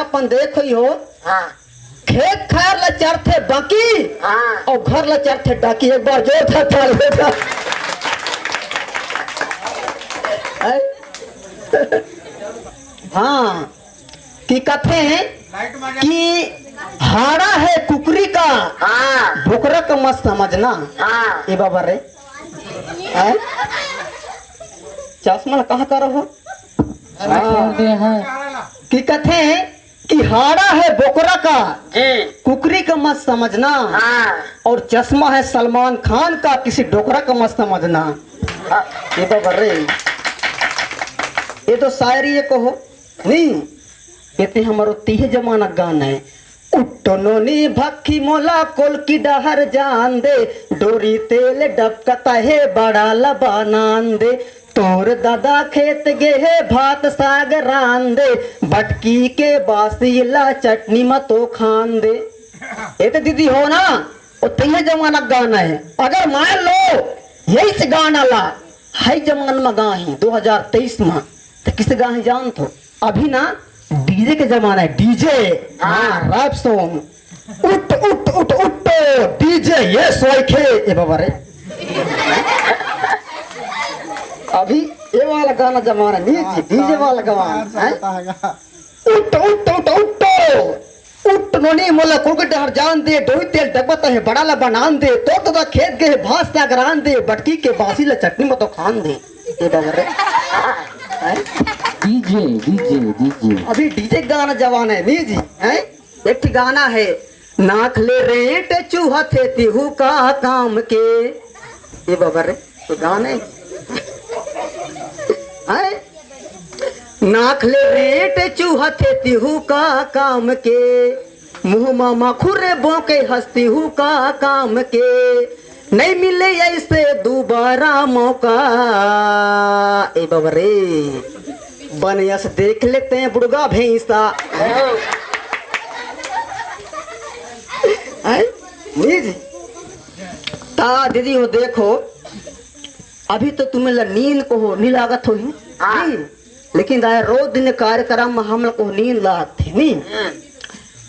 अपन देखो ही हो खेत खार ला चार थे बाकी और घर ला चार थे डाकी। एक बार जो था हाँ कि कहते हैं कि हाड़ा है कुकरी का भुकरा का मत समझना। ये बाबा रे चश्मा कहाँ का रहो कि कहते हैं कि हाड़ा है बोकरा का कुकरी का मत समझना और चश्मा है सलमान खान का किसी डोकरा का मत समझना। ये बाबा रे ये तो शायरी ये कहो नहीं कहते हमारो तीह जमाना गाना है। उट्टनोनी भक्खी मोला कोल की डहर जान दे डोरी तेल डबकता है बड़ा लबानान दे तोर दादा खेत गेहे भात साग रान दे भटकी के बासीला चटनी मतो खान दे। ये तो दीदी हो ना वो तीह जमाना गाना है। अगर मान लो यही से गाना ला हाई जमान में गाही 2023 में तो किस गाही जान तो अभी ना डीजे के जमाना है। डीजे रैप सॉन्ग उठ उठ उठ उठ डीजे ये सोखे ये बाबा रे अभी ये वाला गाना जमाना नहीं डीजे वाला गाना उठ उठ उठ उठ उठ नोनी मोला कुकट हर जान दे डोई तेल डबता है बड़ा ला बनान दे तो खेत गए भास त्या गरान दे बटकी के बासी ला चटनी में तो खान दे। ये बाबा रे डीजे डीजे डीजे अभी डीजे गाना जवान है नहीं जी हैं। एक गाना है नाख ले रेट चूहा थे तिहू का काम के। ये बाबा रे तो गाने हैं नाख ले रेट चूहा थे तिहू का काम के मुँह मामा खुरे बोके हंसती हूँ का काम के नहीं मिले ऐसे दोबारा मौका। ए बाबा रे बनिया से देख लेते हैं बुढ़गा भैंसा ता दीदी हो देखो अभी तो तुम्हें नींद को हो नहीं लागत हो लेकिन रोज दिन कार्यक्रम में हम लोग को नींद लागत थी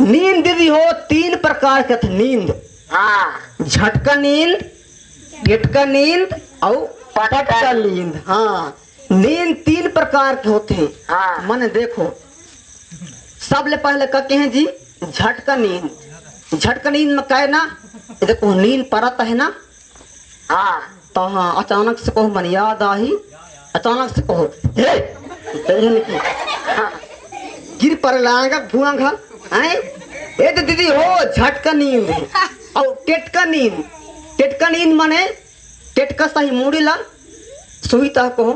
नींद दीदी हो 3 प्रकार के थे नींद झटका नींद गिटका नींद और पटका नींद। हाँ नींद 3 प्रकार के होते हैं। मैंने देखो सबले पहले कहते हैं जी झटका नींद। झटका नींद में क्या है ना देखो नींद परत है ना तो हाँ अचानक से कहो मन याद आई अचानक से कहो गिर पर लाएगा भूआ घर ये तो दीदी हो झटका नींद है। और टेटका नींद माने टेटका सही मुड़ी ला सुई ता कहो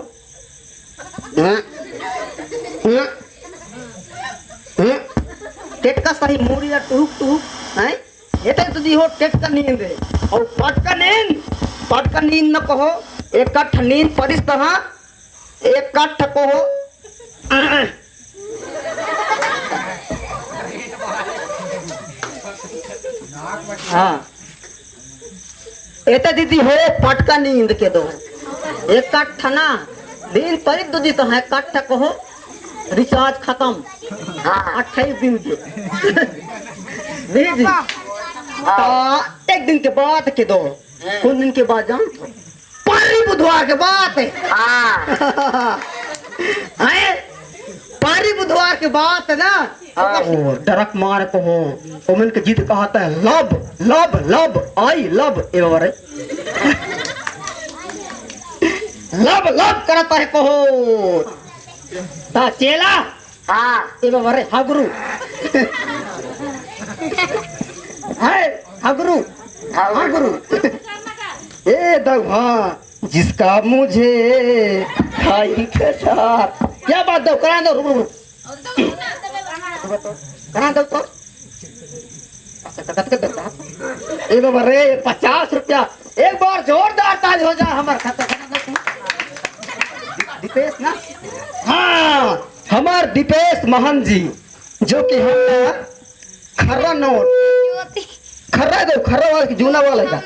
टेटका सही मुड़ी ला टूक टूक हैं ये तो दीदी हो टेटका नींद है। और पटका नींद न कहो एक कट्ठ नींद परिस तहा एक कट्ठ कहो हाँ एता दीदी हो पटका नींद के दो एक कट्ठ ना नींद परित दीदी तो है कट्ठ कहो रिचार्ज खत्म 28 दिन के दीदी तो एक दिन के बाद के दो कुछ दिन के बाद जान पारी बुधवार के बाद पारी बुधवार के बाद ना डरक मार को हो ओमन के जीत कहता है love love love I love ए बाबा रे लव लव करता है कहो ता चेला ए बाबा रे हगरू है हगरू हगरू ए दवा जिसका मुझे खाई के साथ क्या बात दो करा दो रुक करा दो तो ए बाबा रे 50 रुपया एक बार जोरदार ताली हो जाए हमार खाता दीपेश ना हाँ हमार दीपेश महन जी जो कि हम खर्रा नोट खर्रा दो खर्रा वाला जूना वाला है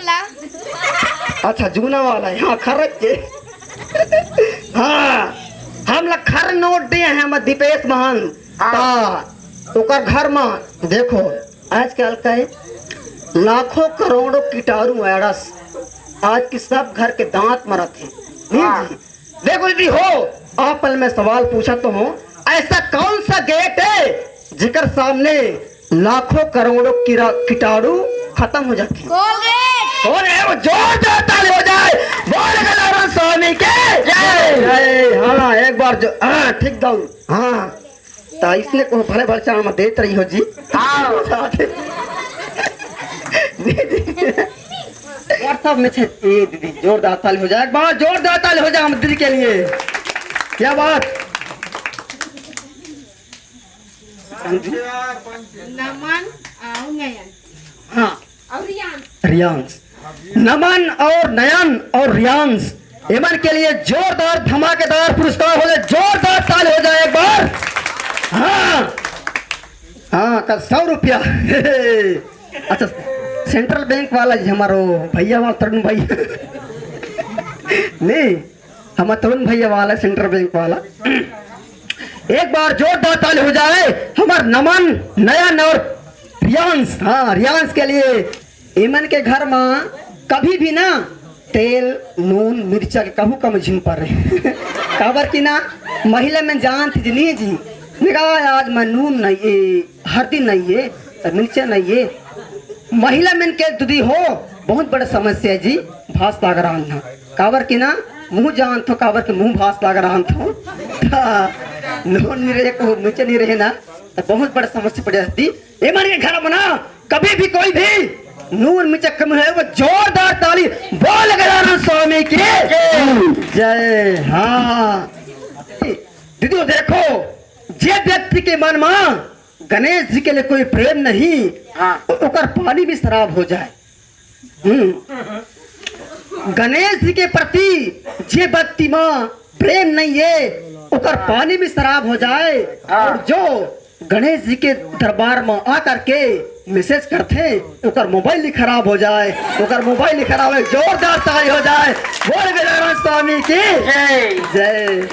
अच्छा जूना वाला है हाँ खर्रा के हाँ हम लोग खर नोट दिए हैं हम दीपेश महन ओकर घर में देखो आजकल के लाखों करोड़ों कीटाणु वायरस आज के सब घर के दांत मरत है। जी देखो दीदी हो आप पल में सवाल पूछा तो हूँ, ऐसा कौन सा गेट है जिकर सामने लाखों करोड़ों कीटाणु खत्म हो जाते हैं? कौन है वो? जोरदार ताली हो जाए, बोल गजानन स्वामी के जय जय। हाँ एक बार जो हाँ ठीक दाऊ हाँ तो इसने को भले भले चाण में देत रही हो जी। हाँ व्हाट्सएप में छे दीदी जोरदार ताली हो जाए, एक बार जोरदार ताली हो जाए हम दीदी के लिए। क्या बात? नमन और नयन हाँ और रियान रियांश, नमन और नयन और रियांश इमन के लिए जोरदार धमाकेदार पुरस्कार हो जाए, जोरदार ताली हो जाए एक बार। हाँ हाँ का 100 रुपया। अच्छा सेंट्रल बैंक वाला जी हमारो भैया वाला तरुण भैया नहीं हमारा तरुण भैया वाला सेंट्रल बैंक वाला। एक बार जोरदार ताली हो जाए हमार नमन नयन और रियांश। हाँ रियांश के लिए इमन के घर में कभी भी ना तेल नून मिर्चा के कहू कम झिम पर रहे काबर की ना महिला में जान थी नहीं जी निकाह आज मैं नून नहीं है हल्दी नहीं है मिर्चा नहीं है महिला में के दीदी हो बहुत बड़ा समस्या है जी। भास लाग रहा था काबर की ना मुंह जान तो काबर के मुंह भास लाग रहा था नून नहीं रहे को मिर्चा नहीं रहे ना तो बहुत बड़ा समस्या पड़ जाती। ये मानिए घर में ना कभी भी कोई भी नून मिर्चा कम है वो जोरदार ताली बोल गजानन स्वामी की जय। हाँ दीदी देखो जे व्यक्ति के मन में गणेश जी के लिए कोई प्रेम नहीं ओकर पानी भी शराब हो जाए। गणेश जी के प्रति जे व्यक्ति में प्रेम नहीं है ओकर पानी भी शराब हो जाए। और जो गणेश जी के दरबार में आकर के मैसेज करते ओकर मोबाइल ही खराब हो जाए, ओकर मोबाइल ही खराब है। जोरदार ताली हो जाए बोल गजानन स्वामी की जय जय।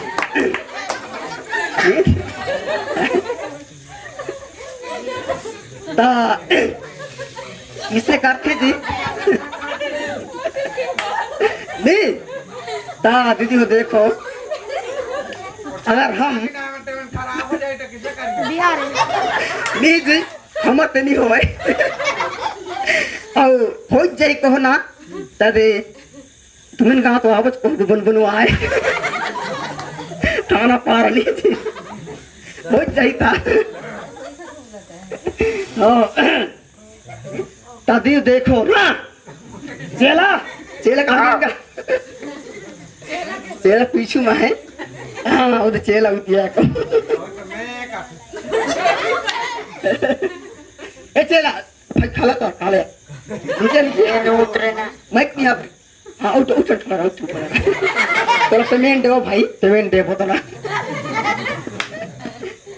इसे करते जी नहीं ता दीदी हो देखो अगर हम बिहार नहीं जी हम तो नहीं हो हो जाए कहो ना तदे तुम्हें कहा तो आवच को बन बनवाए थाना पार नहीं थी हो जाए था दादी देखो ना चेला चेला कहाँ चेला पीछू में है। हाँ वो तो चेला उतिया को ए चेला भाई खाला तो खाले मुझे नहीं उतरे ना मैं यहाँ पे हाँ उठ उठ थोड़ा उठ थोड़ा पेमेंट दो भाई पेमेंट दे बोतला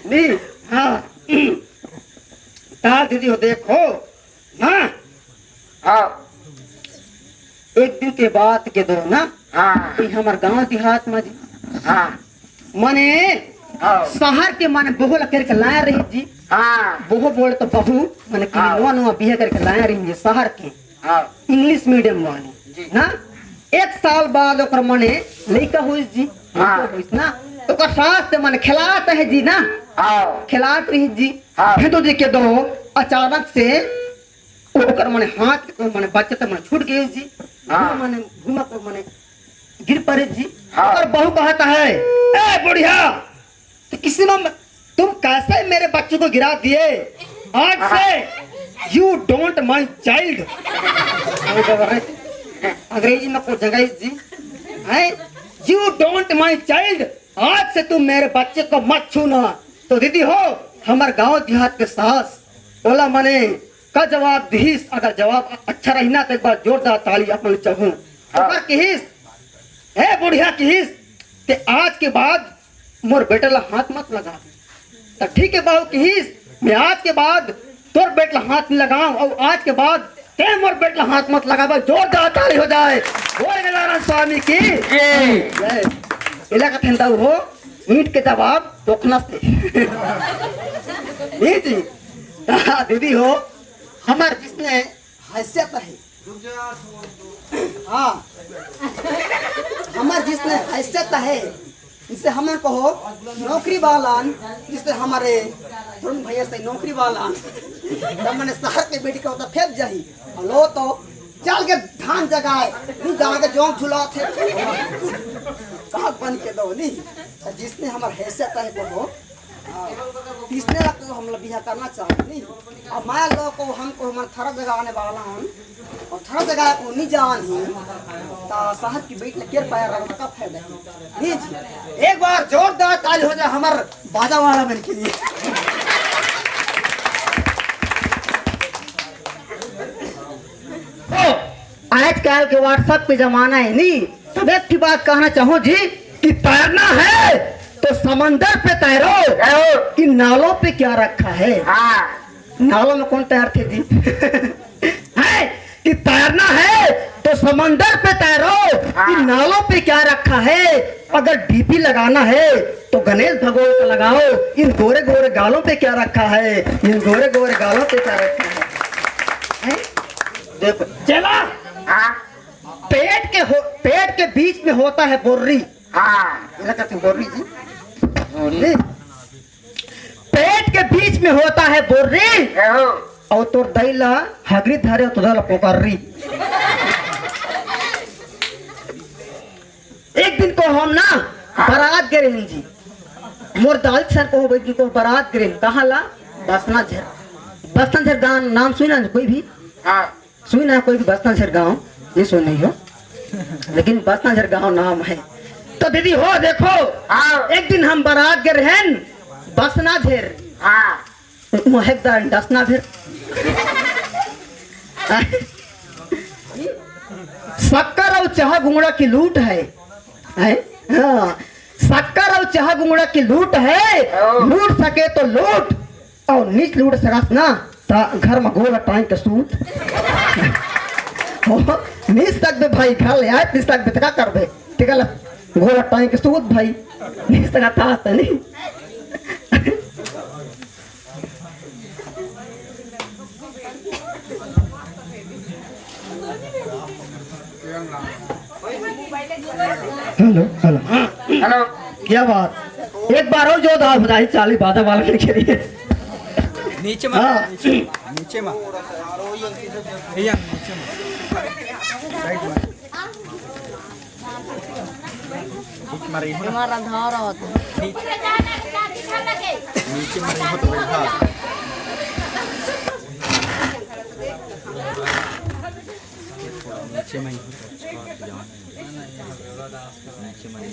नहीं हाँ हाँ दीदी हो देखो हाँ हाँ एक दिन के बाद के दो ना हाँ कोई हमार गांव देहात में जी हाँ मने हाँ शहर के माने बोहो करके लाया रही जी। हाँ बोहो बोले तो बहू माने कि नवा नवा बिहे करके लाया रही जी शहर के हाँ इंग्लिश मीडियम वाली ना। एक साल बाद ओकर माने लड़का हुई जी हुई ना तो ओकर सास से माने खिलात है जी ना हाँ खिलात रही जी। हाँ। फिर तो देखे दो अचानक से ओकर माने हाथ को माने बच्चे तो माने छूट गए जी। हाँ। माने घुमा को माने गिर पड़े जी। हाँ। और बहू कहता है ए बुढ़िया तो किसी में तुम कैसे मेरे बच्चे को गिरा दिए आज से यू डोंट माई चाइल्ड। अंग्रेजी में को जगह जी है यू डोंट माई चाइल्ड आज से तुम मेरे बच्चे को मत छूना। तो दीदी हो हमारे गांव देहात के सास बोला मने का जवाब दीस अगर जवाब अच्छा रही ना तो एक बार जोरदार ताली अपन चाहूं अगर किहिस ए बुढ़िया किहिस ते आज के बाद मोर बेटे ला हाथ मत लगा तो ठीक है बाबू किहिस मैं आज के बाद तोर बेटे ला हाथ नहीं लगाऊं और आज के बाद ते मोर बेटे ला हाथ मत लगा। जोरदार ताली हो जाए बोल गजानन स्वामी की जय। इलाका थंदा हो ईंट के जवाब टोकना से नहीं जी दीदी हो हमारे जिसने हैसियत है हाँ हमारे जिसने हैसियत है जिससे हम कहो नौकरी वालान जिससे हमारे तुम भैया से नौकरी वालान तब मैंने शहर के बेटी का होता फेंक जाही लो तो चल के धान जगाए नहीं जाके जोंक झुला थे कहा बन के दो नहीं जिसने हमारे हैसियत है कहो तीसरे लाख को हम लोग बिहा करना चाहते नहीं अब मैं लोग को हमको हमारे थरा जगह आने वाला हूँ और थरा जगह को नहीं जान ही तो शहर की बेटी केर पाया रहा का फायदा नहीं जी एक बार जोरदार ताली हो जाए हमारे बाजा वाला बन के लिए तो आजकल के व्हाट्सएप पे जमाना है नहीं तब एक की बात कहना चाहूँ जी कि तैरना है तो समंदर पे तैरो कि नालों पे क्या रखा है हाँ नालों में कौन तैरते जी है कि तैरना है तो समंदर पे तैरो कि नालों पे क्या रखा है अगर डीपी लगाना है तो गणेश भगवान का लगाओ इन गोरे गोरे गालों पे क्या रखा है इन गोरे गोरे गालों पे क्या रखा है देखो चला हाँ पेट के बीच में होता है बोर्री हाँ बोर्री जी पेट के बीच में होता है बोर्री और तो दैला हगरी धरे तो दला पोकर्री एक दिन को हम ना बारात गए जी मोर दाल सर को बैठ को बारात गए कहाँ ला बसना झर गाँव नाम सुना कोई भी हाँ सुना कोई भी बसना झर गाँव ये सुन नहीं हो लेकिन बसना झर गाँव नाम है तो दीदी हो देखो एक दिन हम बारात गए रहन बसना झेर हाँ मोहकदार डसना फिर शक्कर और चाह गुंगड़ा की लूट है हाँ शक्कर और चाह गुंगड़ा की लूट है लूट सके तो लूट और नीच लूट सकस ना घर में गोला टाइम के सूट नीच तक बे भाई घर ले आए नीच तक बेतका कर बे ठीक है गोला टाइम के सूट भाई नीच तक था नहीं हेलो हेलो हेलो क्या बात एक बार और जो दाल बजाई 40 बाधा वाला के लिए नीचे में नीचे में भैया नीचे में साइड में एक मारी हो हमारा धारा होता नीचे में हो तो बैठा नीचे में ही नीचे में ही